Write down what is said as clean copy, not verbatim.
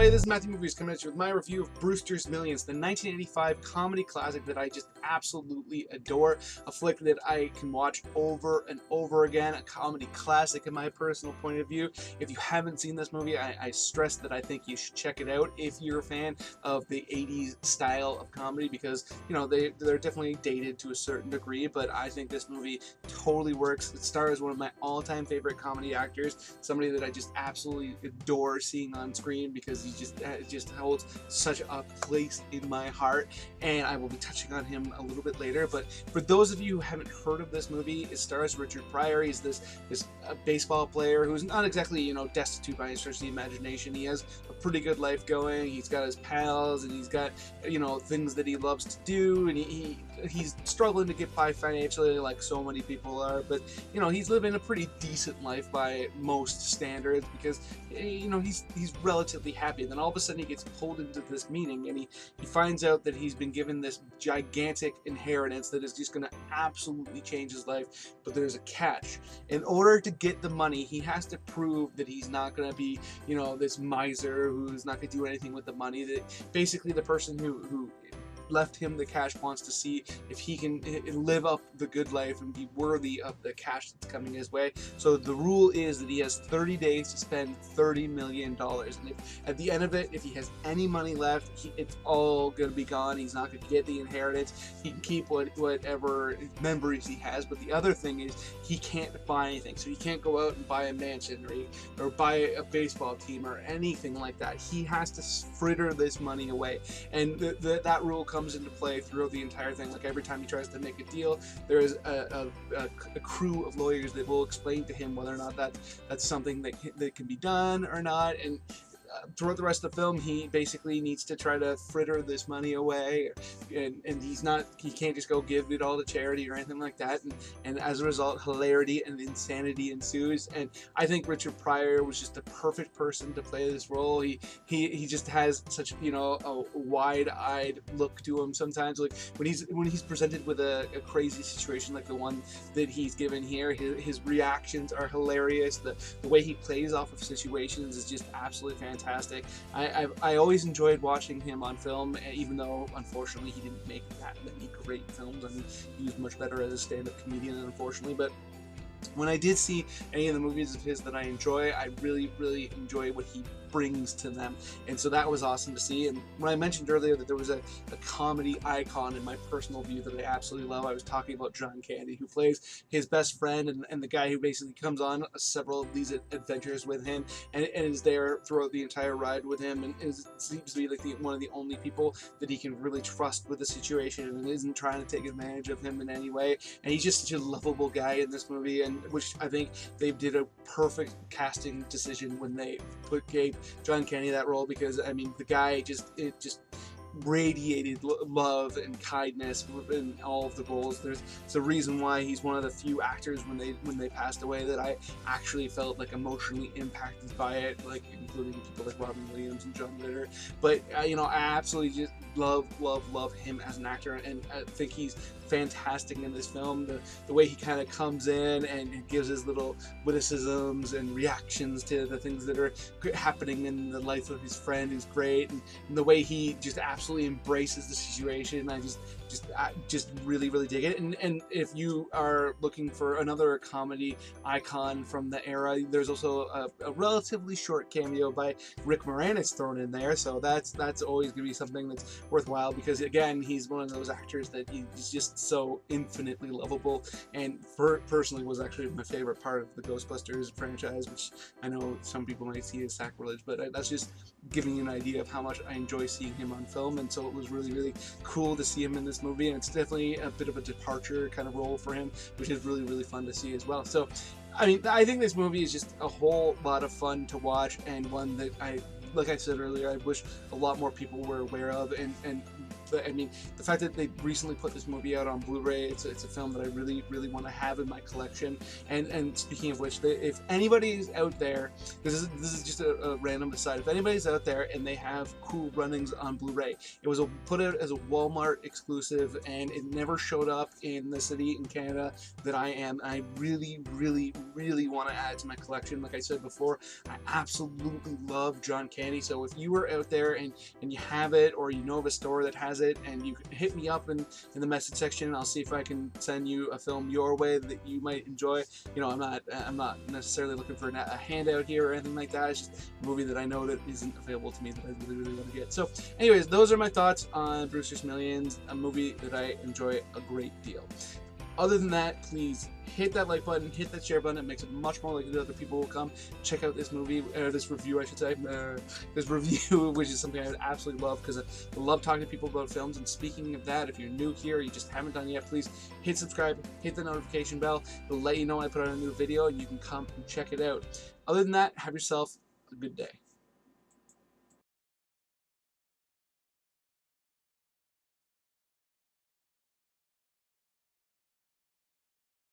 everybody, this is Matthew Movies coming at you with my review of Brewsters Millions, the 1985 comedy classic that I just absolutely adore, a flick that I can watch over and over again, a comedy classic in my personal point of view. If you haven't seen this movie, I stress that I think you should check it out if you're a fan of the 80s style of comedy, because, you know, they're definitely dated to a certain degree, but I think this movie totally works. It stars one of my all-time favorite comedy actors, somebody that I just absolutely adore seeing on screen because he just holds such a place in my heart, and I will be touching on him a little bit later. But for those of you who haven't heard of this movie, it stars Richard Pryor. He's this baseball player who's not exactly, you know, destitute by any stretch of the imagination. He has a pretty good life going. He's got his pals, and he's got, you know, things that he loves to do, and he's struggling to get by financially like so many people are, but, you know, he's living a pretty decent life by most standards because, you know, he's relatively happy. Then all of a sudden he gets pulled into this meeting, and he finds out that he's been given this gigantic inheritance that is just going to absolutely change his life. But there's a catch. In order to get the money, he has to prove that he's not going to be, you know, this miser who's not going to do anything with the money. That basically the person who left him the cash wants to see if he can live up the good life and be worthy of the cash that's coming his way. So the rule is that he has 30 days to spend $30 million, and if at the end of it, if he has any money left, it's all going to be gone. He's not going to get the inheritance. He can keep whatever memories he has, but the other thing is he can't buy anything. So he can't go out and buy a mansion or buy a baseball team or anything like that. He has to fritter this money away, and that rule comes into play throughout the entire thing. Like every time he tries to make a deal, there is a crew of lawyers that will explain to him whether or not that's something that can be done or not. And throughout the rest of the film, he basically needs to try to fritter this money away, and he can't just go give it all to charity or anything like that, and as a result, hilarity and insanity ensues. And I think Richard Pryor was just the perfect person to play this role. He just has such, you know, a wide-eyed look to him sometimes. Like when he's presented with a crazy situation like the one that he's given here, his reactions are hilarious. The way he plays off of situations is just absolutely fantastic. I always enjoyed watching him on film, even though unfortunately he didn't make that many great films. I mean, he was much better as a stand-up comedian, unfortunately. But when I did see any of the movies of his that I enjoy, I really, really enjoy what he brings to them, and so that was awesome to see. And when I mentioned earlier that there was a comedy icon in my personal view that I absolutely love, I was talking about John Candy, who plays his best friend and the guy who basically comes on several of these adventures with him and is there throughout the entire ride with him, and seems to be like one of the only people that he can really trust with the situation and isn't trying to take advantage of him in any way. And he's just such a lovable guy in this movie, and which I think they did a perfect casting decision when they gave John Candy that role, because I mean the guy just radiated love and kindness in all of the roles. There's a reason why he's one of the few actors when they passed away that I actually felt like emotionally impacted by it, like including people like Robin Williams and John Ritter. But you know, I absolutely just love him as an actor, and I think he's fantastic in this film. The way he kind of comes in and gives his little witticisms and reactions to the things that are happening in the life of his friend is great, and the way he just absolutely embraces the situation. I just really dig it. And if you are looking for another comedy icon from the era, there's also a relatively short cameo by Rick Moranis thrown in there, so that's always gonna be something that's worthwhile, because again, he's one of those actors that he's just so infinitely lovable, and personally was actually my favorite part of the Ghostbusters franchise, which I know some people might see as sacrilege, but that's just giving you an idea of how much I enjoy seeing him on film. And so it was really cool to see him in this movie, and it's definitely a bit of a departure kind of role for him, which is really fun to see as well. So I mean, I think this movie is just a whole lot of fun to watch, and one that like I said earlier, I wish a lot more people were aware of, and I mean, the fact that they recently put this movie out on Blu-ray, it's a film that I really, really want to have in my collection. And speaking of which, if anybody's out there, this is just a random aside, if anybody's out there and they have Cool Runnings on Blu-ray, it was put out as a Walmart exclusive, and it never showed up in the city in Canada that I am. I really, really, really want to add to my collection. Like I said before, I absolutely love John Candy. So if you are out there and you have it, or you know of a store that has it, and you can hit me up in the message section, and I'll see if I can send you a film your way that you might enjoy. You know, I'm not necessarily looking for a handout here or anything like that. It's just a movie that I know that isn't available to me that I really, really want to get. So anyways, those are my thoughts on Brewsters Millions, a movie that I enjoy a great deal. Other than that, please hit that like button, hit that share button. It makes it much more likely that other people will come check out this movie, this review, I should say, this review, which is something I would absolutely love, because I love talking to people about films. And speaking of that, if you're new here, or you just haven't done it yet, please hit subscribe, hit the notification bell. It'll let you know when I put out a new video, and you can come and check it out. Other than that, have yourself a good day.